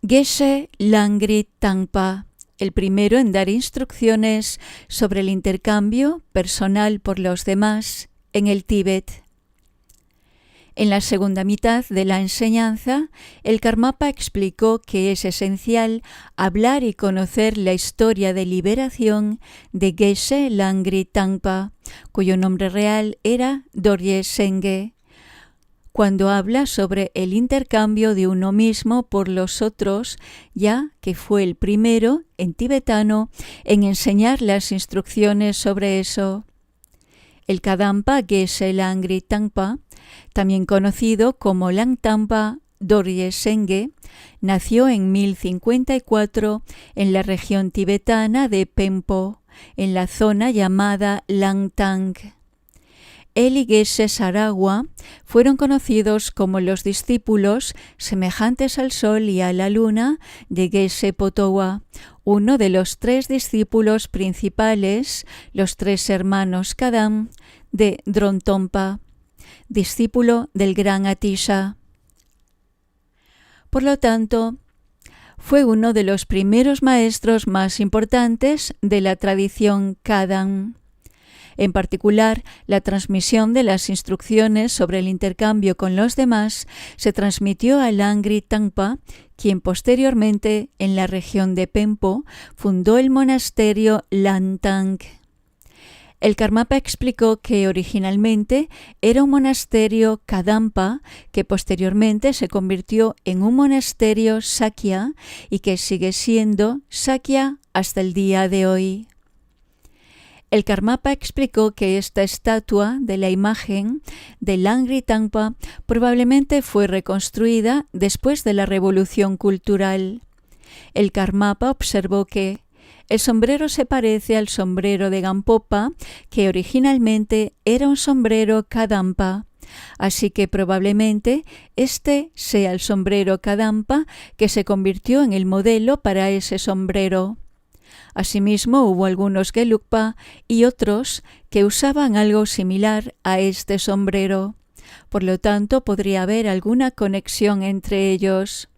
Geshe Langri Tangpa, el primero en dar instrucciones sobre el intercambio personal por los demás en el Tíbet. En la segunda mitad de la enseñanza, el Karmapa explicó que es esencial hablar y conocer la historia de liberación de Geshe Langri Tangpa, cuyo nombre real era Dorje Senge, cuando habla sobre el intercambio de uno mismo por los otros, ya que fue el primero, en tibetano, en enseñar las instrucciones sobre eso. El Kadampa Geshe Langri Tangpa, también conocido como Langtampa Dorje Senge, nació en 1054 en la región tibetana de Pempo, en la zona llamada Langtang. Él y Geshe Saragwa fueron conocidos como los discípulos semejantes al sol y a la luna de Geshe Potowa, uno de los tres discípulos principales, los tres hermanos Kadam, de Drontompa, discípulo del gran Atisha. Por lo tanto, fue uno de los primeros maestros más importantes de la tradición Kadam. En particular, la transmisión de las instrucciones sobre el intercambio con los demás se transmitió a Langri Tangpa, quien posteriormente, en la región de Pempo, fundó el monasterio Langtang. El Karmapa explicó que originalmente era un monasterio Kadampa, que posteriormente se convirtió en un monasterio Sakya y que sigue siendo Sakya hasta el día de hoy. El Karmapa explicó que esta estatua de la imagen de Langri Tangpa probablemente fue reconstruida después de la Revolución Cultural. El Karmapa observó que el sombrero se parece al sombrero de Gampopa, que originalmente era un sombrero Kadampa. Así que probablemente este sea el sombrero Kadampa que se convirtió en el modelo para ese sombrero. Asimismo, hubo algunos Gelugpa y otros que usaban algo similar a este sombrero. Por lo tanto, podría haber alguna conexión entre ellos.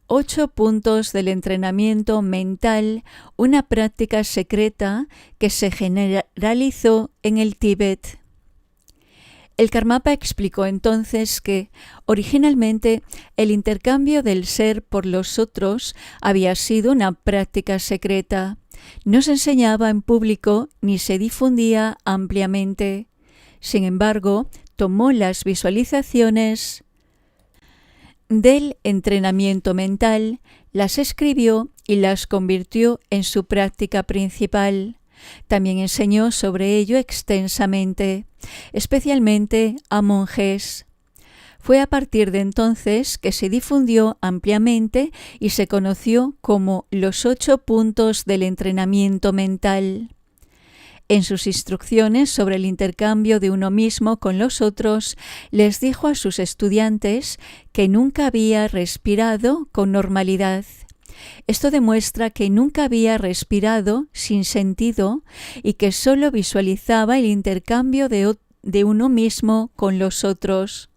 8 puntos del entrenamiento mental, una práctica secreta que se generalizó en el Tíbet. El Karmapa explicó entonces que, originalmente, el intercambio del ser por los otros había sido una práctica secreta. No se enseñaba en público ni se difundía ampliamente. Sin embargo, tomó las visualizaciones del entrenamiento mental, las escribió y las convirtió en su práctica principal. También enseñó sobre ello extensamente, especialmente a monjes. Fue a partir de entonces que se difundió ampliamente y se conoció como los 8 puntos del entrenamiento mental. En sus instrucciones sobre el intercambio de uno mismo con los otros, les dijo a sus estudiantes que nunca había respirado con normalidad. Esto demuestra que nunca había respirado sin sentido y que solo visualizaba el intercambio de uno mismo con los otros.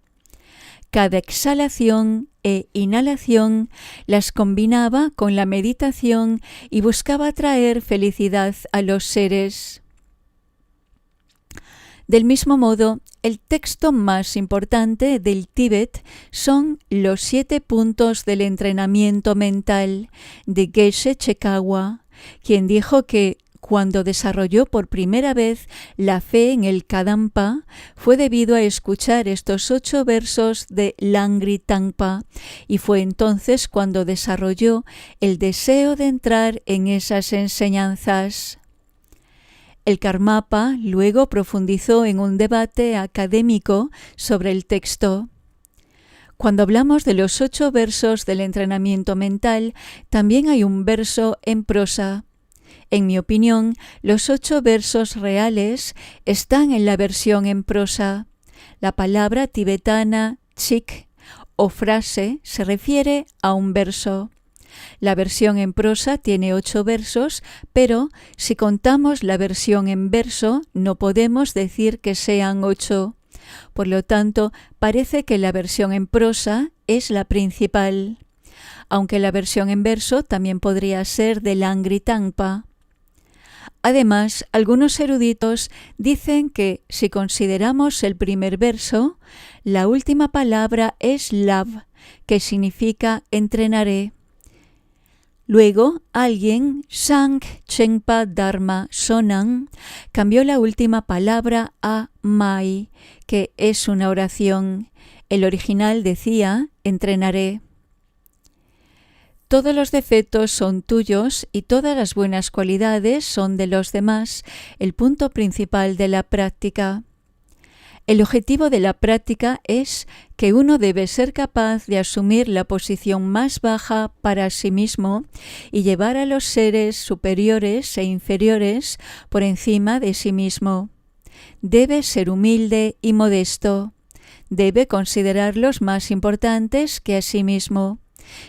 Cada exhalación e inhalación las combinaba con la meditación y buscaba traer felicidad a los seres. Del mismo modo, el texto más importante del Tíbet son los 7 puntos del entrenamiento mental de Geshe Chekawa, quien dijo que cuando desarrolló por primera vez la fe en el Kadampa fue debido a escuchar estos 8 versos de Langri Tangpa, y fue entonces cuando desarrolló el deseo de entrar en esas enseñanzas. El Karmapa luego profundizó en un debate académico sobre el texto. Cuando hablamos de los 8 versos del entrenamiento mental, también hay un verso en prosa. En mi opinión, los 8 versos reales están en la versión en prosa. La palabra tibetana chik o frase se refiere a un verso. La versión en prosa tiene 8 versos, pero si contamos la versión en verso, no podemos decir que sean 8. Por lo tanto, parece que la versión en prosa es la principal. aunque la versión en verso también podría ser de Langri Tangpa. Además, algunos eruditos dicen que si consideramos el primer verso, la última palabra es Lav, que significa entrenaré. Luego, alguien, Sang Chengpa Dharma Sonang, cambió la última palabra a Mai, que es una oración. El original decía, entrenaré. Todos los defectos son tuyos y todas las buenas cualidades son de los demás, el punto principal de la práctica. El objetivo de la práctica es que uno debe ser capaz de asumir la posición más baja para sí mismo y llevar a los seres superiores e inferiores por encima de sí mismo. Debe ser humilde y modesto. Debe considerarlos más importantes que a sí mismo.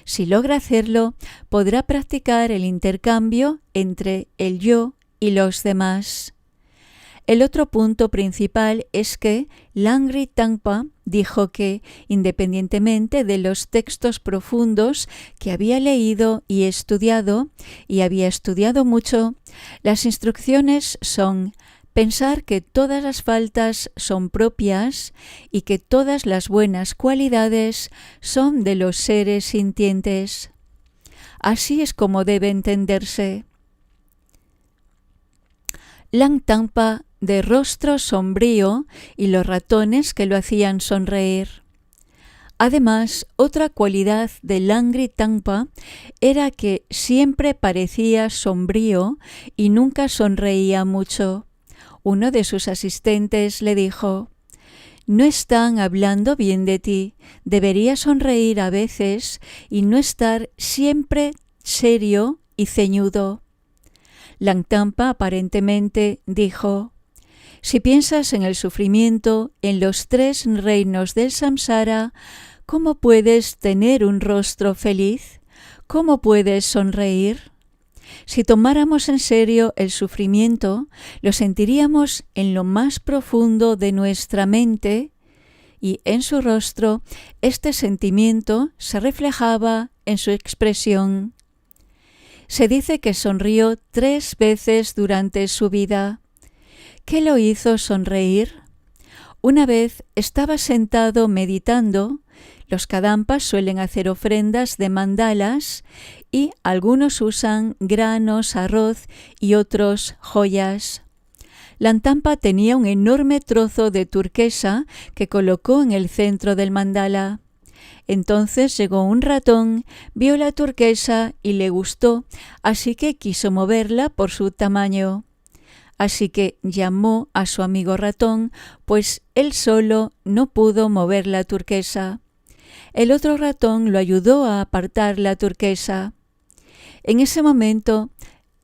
Si logra hacerlo, podrá practicar el intercambio entre el yo y los demás. El otro punto principal es que Langri Tangpa dijo que, independientemente de los textos profundos que había leído y había estudiado mucho, las instrucciones son pensar que todas las faltas son propias y que todas las buenas cualidades son de los seres sintientes. Así es como debe entenderse. Lang Tangpa, de rostro sombrío, y los ratones que lo hacían sonreír. Además, otra cualidad de Langri Tangpa era que siempre parecía sombrío y nunca sonreía mucho. Uno de sus asistentes le dijo: «No están hablando bien de ti, deberías sonreír a veces y no estar siempre serio y ceñudo». Lang Tangpa aparentemente dijo: «Si piensas en el sufrimiento, en los 3 reinos del samsara, ¿cómo puedes tener un rostro feliz? ¿Cómo puedes sonreír? Si tomáramos en serio el sufrimiento, lo sentiríamos en lo más profundo de nuestra mente y en su rostro este sentimiento se reflejaba en su expresión». Se dice que sonrió 3 veces durante su vida. ¿Qué lo hizo sonreír? Una vez estaba sentado meditando. Los kadampas suelen hacer ofrendas de mandalas y algunos usan granos, arroz y otros joyas. Lang Tangpa tenía un enorme trozo de turquesa que colocó en el centro del mandala. Entonces llegó un ratón, vio la turquesa y le gustó, así que quiso moverla por su tamaño. Así que llamó a su amigo ratón, pues él solo no pudo mover la turquesa. El otro ratón lo ayudó a apartar la turquesa. En ese momento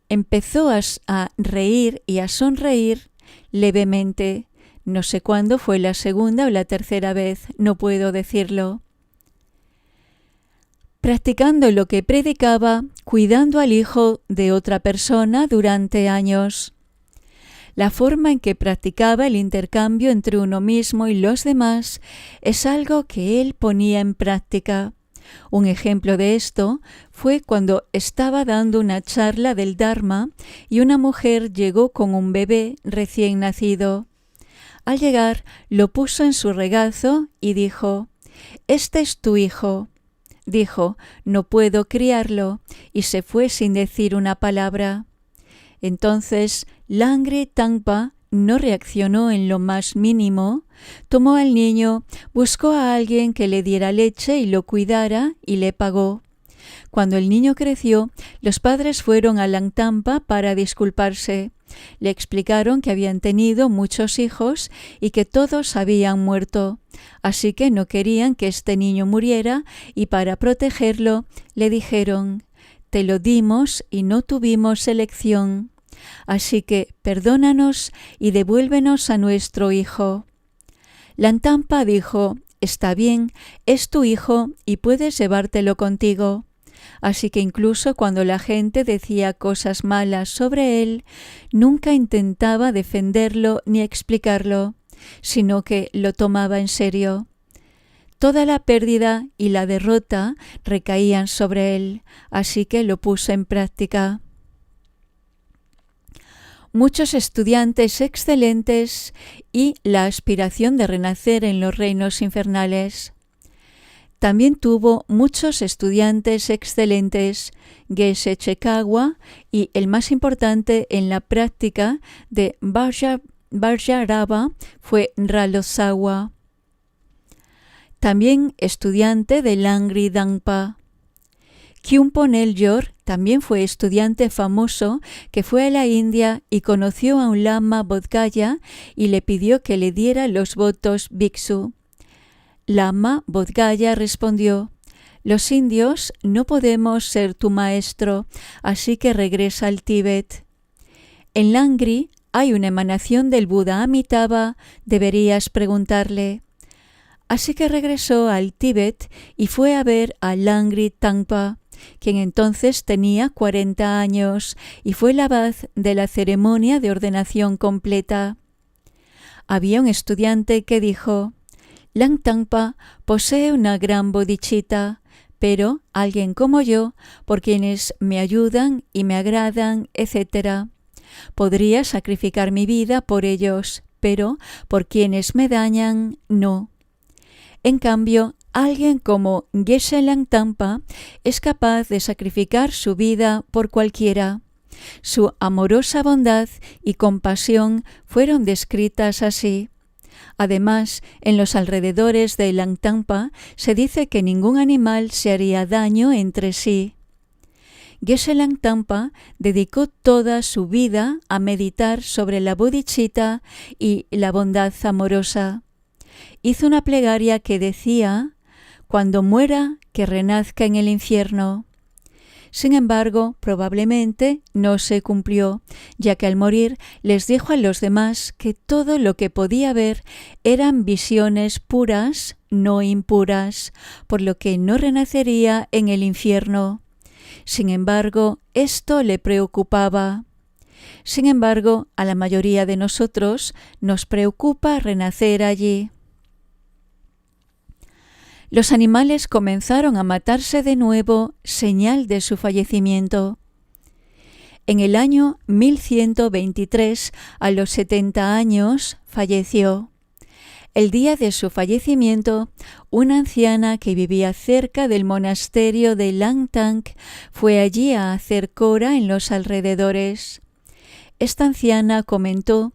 empezó a reír y a sonreír levemente. No sé cuándo fue la segunda o la tercera vez, no puedo decirlo. Practicando lo que predicaba, cuidando al hijo de otra persona durante años. La forma en que practicaba el intercambio entre uno mismo y los demás es algo que él ponía en práctica. Un ejemplo de esto fue cuando estaba dando una charla del Dharma y una mujer llegó con un bebé recién nacido. Al llegar, lo puso en su regazo y dijo: «Este es tu hijo». Dijo: «No puedo criarlo», y se fue sin decir una palabra. Entonces Langri Tangpa no reaccionó en lo más mínimo, tomó al niño, buscó a alguien que le diera leche y lo cuidara y le pagó. Cuando el niño creció, los padres fueron a Lang Tangpa para disculparse. Le explicaron que habían tenido muchos hijos y que todos habían muerto, así que no querían que este niño muriera y para protegerlo le dijeron: «Te lo dimos y no tuvimos elección. Así que perdónanos y devuélvenos a nuestro hijo». Lang Tangpa dijo: «Está bien, es tu hijo y puedes llevártelo contigo». Así que incluso cuando la gente decía cosas malas sobre él, nunca intentaba defenderlo ni explicarlo, sino que lo tomaba en serio. Toda la pérdida y la derrota recaían sobre él, así que lo puso en práctica. Muchos estudiantes excelentes y la aspiración de renacer en los reinos infernales. También tuvo muchos estudiantes excelentes, Geshe Chekawa, y el más importante en la práctica de Vajrayana fue Ralosawa. También estudiante de Langri Dangpa. Kyumpo Nelyor también fue estudiante famoso que fue a la India y conoció a un lama Bodhgaya y le pidió que le diera los votos bhiksu. Lama Bodhgaya respondió: «Los indios no podemos ser tu maestro, así que regresa al Tíbet. En Langri hay una emanación del Buda Amitabha, deberías preguntarle». Así que regresó al Tíbet y fue a ver a Langri Tangpa, quien entonces tenía 40 años y fue el abad de la ceremonia de ordenación completa. Había un estudiante que dijo: «Lang Tangpa posee una gran bodhicitta, pero alguien como yo, por quienes me ayudan y me agradan, etc. Podría sacrificar mi vida por ellos, pero por quienes me dañan, no. En cambio, alguien como Geshe Langtangpa es capaz de sacrificar su vida por cualquiera. Su amorosa bondad y compasión fueron descritas así. Además, en los alrededores de Langtangpa se dice que ningún animal se haría daño entre sí. Geshe Langtangpa dedicó toda su vida a meditar sobre la bodhicitta y la bondad amorosa. Hizo una plegaria que decía: «Cuando muera, que renazca en el infierno». Sin embargo, probablemente no se cumplió, ya que al morir les dijo a los demás que todo lo que podía ver eran visiones puras, no impuras, por lo que no renacería en el infierno. Sin embargo, esto le preocupaba. Sin embargo, a la mayoría de nosotros nos preocupa renacer allí. Los animales comenzaron a matarse de nuevo, señal de su fallecimiento. En el año 1123, a los 70 años, falleció. El día de su fallecimiento, una anciana que vivía cerca del monasterio de Langtang fue allí a hacer cora en los alrededores. Esta anciana comentó: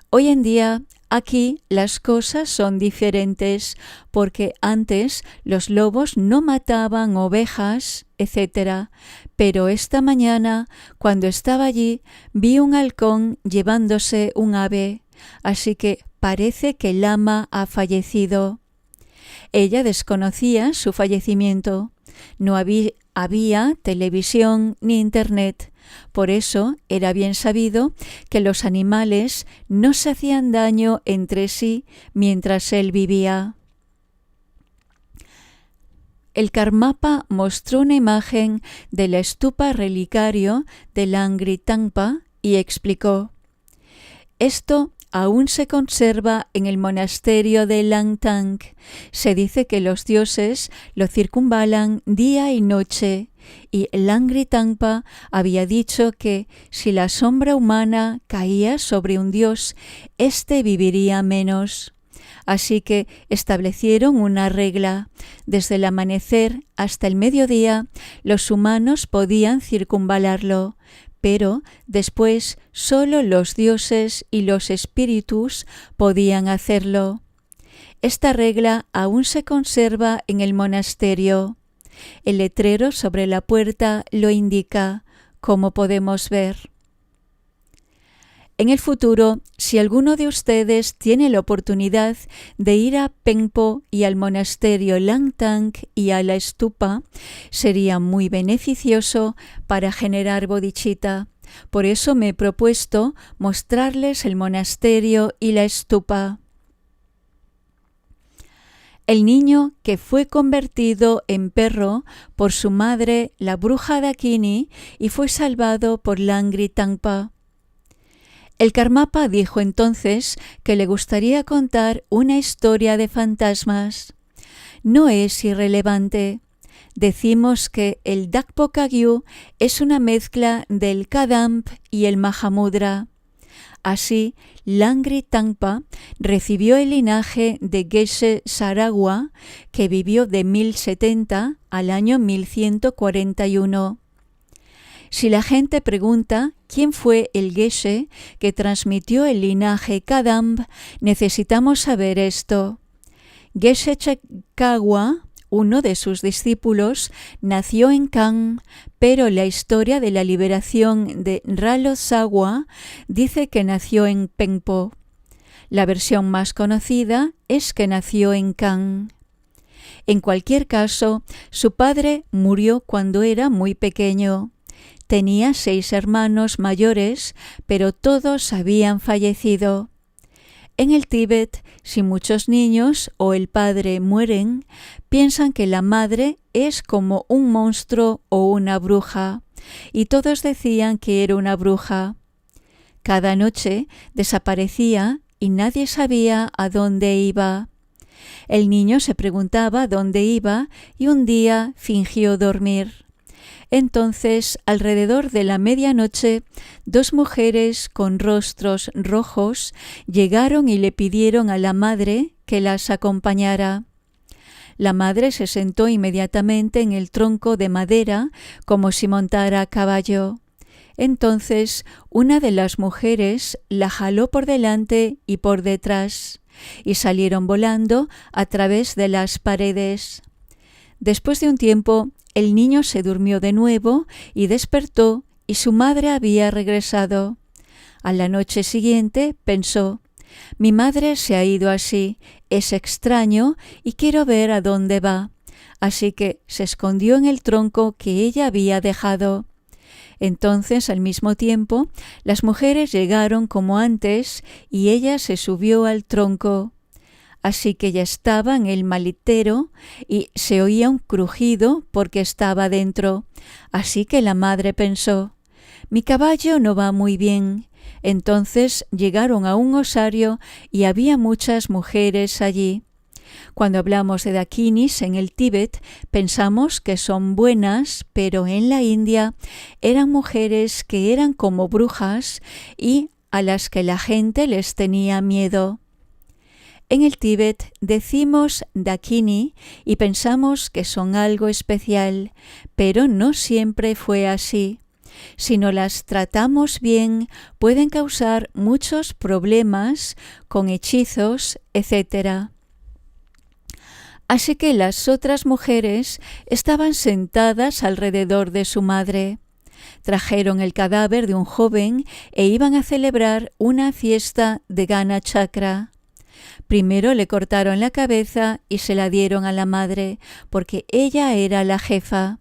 «Hoy en día, aquí las cosas son diferentes, porque antes los lobos no mataban ovejas, etc. Pero esta mañana, cuando estaba allí, vi un halcón llevándose un ave, así que parece que el lama ha fallecido». Ella desconocía su fallecimiento. No había televisión ni internet. Por eso era bien sabido que los animales no se hacían daño entre sí mientras él vivía. El Karmapa mostró una imagen de la stupa relicario de Langri Tangpa y explicó: «Esto aún se conserva en el monasterio de Langtang. Se dice que los dioses lo circunvalan día y noche, y Langri Tangpa había dicho que si la sombra humana caía sobre un dios, éste viviría menos. Así que establecieron una regla: desde el amanecer hasta el mediodía, los humanos podían circunvalarlo, pero después solo los dioses y los espíritus podían hacerlo. Esta regla aún se conserva en el monasterio. El letrero sobre la puerta lo indica, como podemos ver». En el futuro, si alguno de ustedes tiene la oportunidad de ir a Pengpo y al monasterio Langtang y a la stupa, sería muy beneficioso para generar bodhicitta. Por eso me he propuesto mostrarles el monasterio y la stupa. El niño que fue convertido en perro por su madre, la bruja Dakini, y fue salvado por Langri Tangpa. El Karmapa dijo entonces que le gustaría contar una historia de fantasmas. no es irrelevante. Decimos que el Dakpo Kagyu es una mezcla del Kadamp y el Mahamudra. Así, Langri Tangpa recibió el linaje de Geshe Saragwa, que vivió de 1070 al año 1141. Si la gente pregunta quién fue el Geshe que transmitió el linaje Kadamp, necesitamos saber esto. Geshe Chekagwa, uno de sus discípulos, nació en Kan, pero la historia de la liberación de Ralo Sagwa dice que nació en Pengpo. La versión más conocida es que nació en Kan. En cualquier caso, su padre murió cuando era muy pequeño. Tenía 6 hermanos mayores, pero todos habían fallecido. En el Tíbet, si muchos niños o el padre mueren, piensan que la madre es como un monstruo o una bruja, y todos decían que era una bruja. Cada noche desaparecía y nadie sabía a dónde iba. El niño se preguntaba dónde iba y un día fingió dormir. Entonces, alrededor de la medianoche, 2 mujeres con rostros rojos llegaron y le pidieron a la madre que las acompañara. La madre se sentó inmediatamente en el tronco de madera como si montara a caballo. Entonces, una de las mujeres la jaló por delante y por detrás, y salieron volando a través de las paredes. Después de un tiempo, el niño se durmió de nuevo y despertó, y su madre había regresado. A la noche siguiente pensó: mi madre se ha ido así, es extraño y quiero ver a dónde va. Así que se escondió en el tronco que ella había dejado. Entonces, al mismo tiempo, las mujeres llegaron como antes y ella se subió al tronco. Así que ya estaba en el maletero y se oía un crujido porque estaba dentro. Así que la madre pensó: mi caballo no va muy bien. Entonces llegaron a un osario y había muchas mujeres allí. Cuando hablamos de dakinis en el Tíbet, pensamos que son buenas, pero en la India eran mujeres que eran como brujas y a las que la gente les tenía miedo. En el Tíbet decimos dakini y pensamos que son algo especial, pero no siempre fue así. Si no las tratamos bien, pueden causar muchos problemas con hechizos, etc. Así que las otras mujeres estaban sentadas alrededor de su madre. Trajeron el cadáver de un joven e iban a celebrar una fiesta de Gana Chakra. Primero le cortaron la cabeza y se la dieron a la madre, porque ella era la jefa.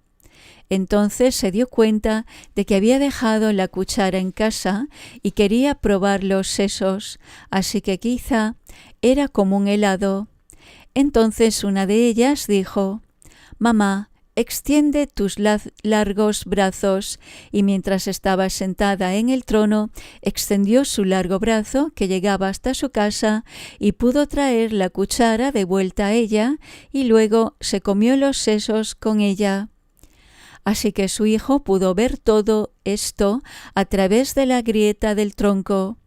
Entonces se dio cuenta de que había dejado la cuchara en casa y quería probar los sesos, así que quizá era como un helado. Entonces una de ellas dijo: «Mamá, extiende tus largos brazos», y mientras estaba sentada en el trono, extendió su largo brazo que llegaba hasta su casa y pudo traer la cuchara de vuelta a ella y luego se comió los sesos con ella. Así que su hijo pudo ver todo esto a través de la grieta del tronco.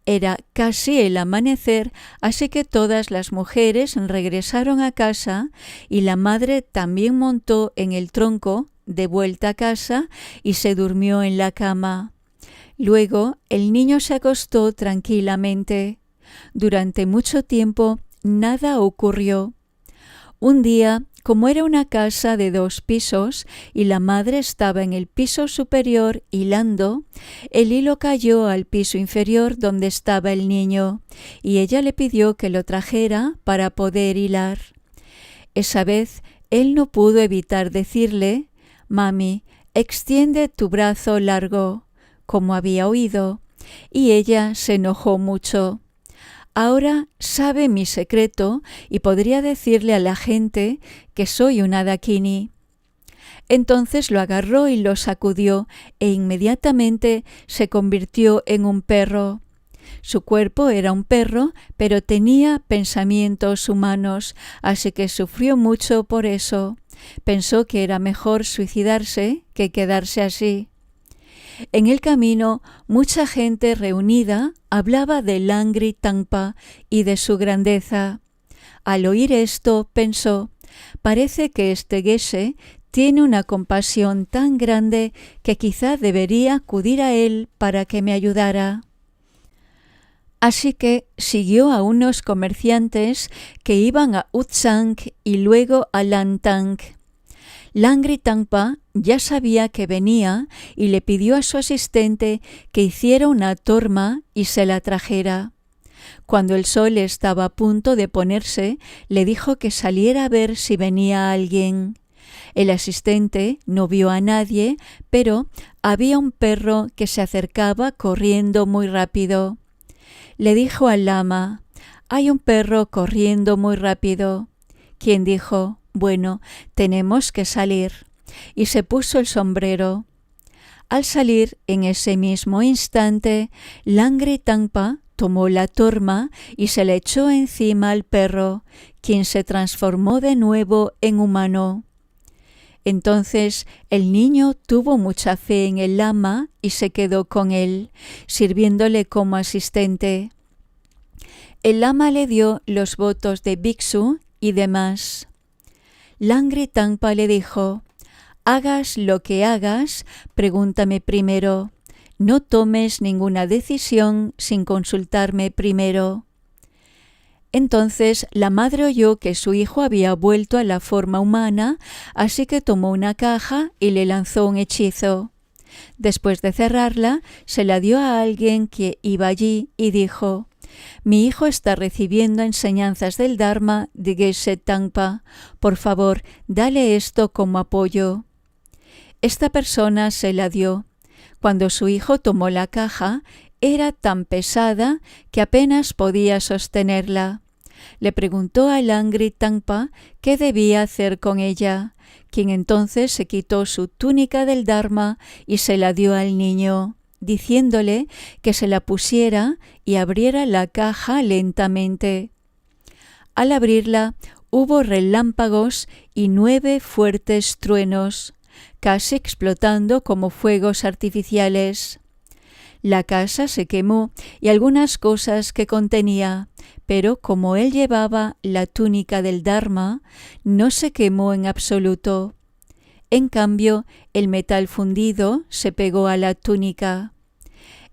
Era casi el amanecer, así que todas las mujeres regresaron a casa y la madre también montó en el tronco de vuelta a casa y se durmió en la cama. Luego el niño se acostó tranquilamente. Durante mucho tiempo nada ocurrió. Un día, como era una casa de 2 pisos y la madre estaba en el piso superior hilando, el hilo cayó al piso inferior donde estaba el niño y ella le pidió que lo trajera para poder hilar. Esa vez él no pudo evitar decirle: «Mami, extiende tu brazo largo», como había oído, y ella se enojó mucho. Ahora sabe mi secreto y podría decirle a la gente que soy una dakini. Entonces lo agarró y lo sacudió e inmediatamente se convirtió en un perro. Su cuerpo era un perro, pero tenía pensamientos humanos, así que sufrió mucho por eso. Pensó que era mejor suicidarse que quedarse así. En el camino, mucha gente reunida hablaba de Langri Tangpa y de su grandeza. Al oír esto, pensó, parece que este geshe tiene una compasión tan grande que quizá debería acudir a él para que me ayudara. Así que siguió a unos comerciantes que iban a Utsang y luego a Lantang. Langri Tangpa ya sabía que venía y le pidió a su asistente que hiciera una torma y se la trajera. Cuando el sol estaba a punto de ponerse, le dijo que saliera a ver si venía alguien. El asistente no vio a nadie, pero había un perro que se acercaba corriendo muy rápido. Le dijo al lama, «Hay un perro corriendo muy rápido», quien dijo, «Bueno, tenemos que salir», y se puso el sombrero. Al salir, en ese mismo instante, Langri Tangpa tomó la torma y se le echó encima al perro, quien se transformó de nuevo en humano. Entonces el niño tuvo mucha fe en el lama y se quedó con él, sirviéndole como asistente. El lama le dio los votos de bhiksu y demás. Langri Tangpa le dijo, «Hagas lo que hagas, pregúntame primero. No tomes ninguna decisión sin consultarme primero». Entonces la madre oyó que su hijo había vuelto a la forma humana, así que tomó una caja y le lanzó un hechizo. Después de cerrarla, se la dio a alguien que iba allí y dijo, «Mi hijo está recibiendo enseñanzas del Dharma de Geshe Tangpa. Por favor, dale esto como apoyo». Esta persona se la dio. Cuando su hijo tomó la caja, era tan pesada que apenas podía sostenerla. Le preguntó a Langri Tangpa qué debía hacer con ella, quien entonces se quitó su túnica del Dharma y se la dio al niño, diciéndole que se la pusiera y abriera la caja lentamente. Al abrirla, hubo relámpagos y 9 fuertes truenos, casi explotando como fuegos artificiales. La casa se quemó y algunas cosas que contenía, pero como él llevaba la túnica del Dharma, no se quemó en absoluto. En cambio, el metal fundido se pegó a la túnica.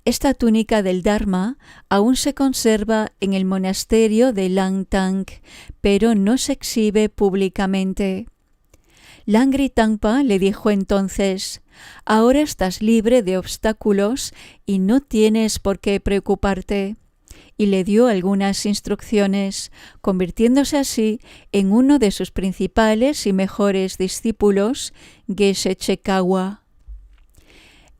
Esta túnica del Dharma aún se conserva en el monasterio de Langtang, pero no se exhibe públicamente. Langri Tangpa le dijo entonces, «Ahora estás libre de obstáculos y no tienes por qué preocuparte», y le dio algunas instrucciones, convirtiéndose así en uno de sus principales y mejores discípulos, Geshe Chekawa.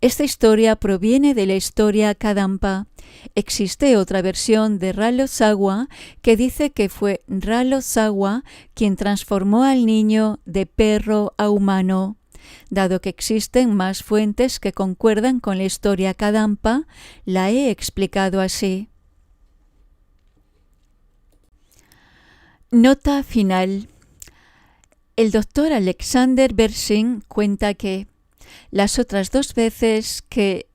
Esta historia proviene de la historia Kadampa. Existe otra versión de Ralosawa que dice que fue Ralosawa quien transformó al niño de perro a humano. Dado que existen más fuentes que concuerdan con la historia Kadampa, la he explicado así. Nota final. El doctor Alexander Berzin cuenta que las otras 2 veces que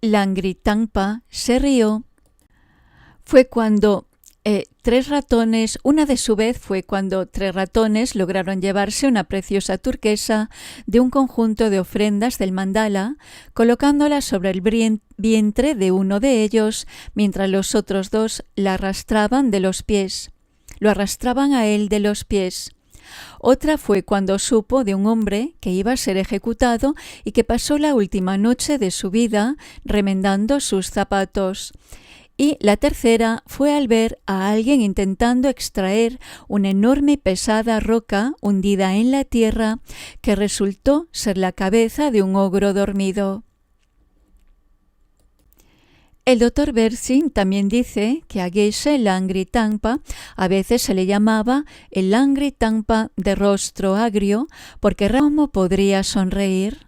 Langri Tangpa se rió fue cuando 3 ratones, una de su vez fue cuando 3 ratones lograron llevarse una preciosa turquesa de un conjunto de ofrendas del mandala, colocándola sobre el vientre de uno de ellos, mientras los otros 2 la arrastraban de los pies. Lo arrastraban a él de los pies. Otra fue cuando supo de un hombre que iba a ser ejecutado y que pasó la última noche de su vida remendando sus zapatos. Y la tercera fue al ver a alguien intentando extraer una enorme y pesada roca hundida en la tierra que resultó ser la cabeza de un ogro dormido. El Dr. Berzin también dice que a Geshe Langri Tangpa a veces se le llamaba el Langri Tangpa de rostro agrio porque ¿cómo podría sonreír?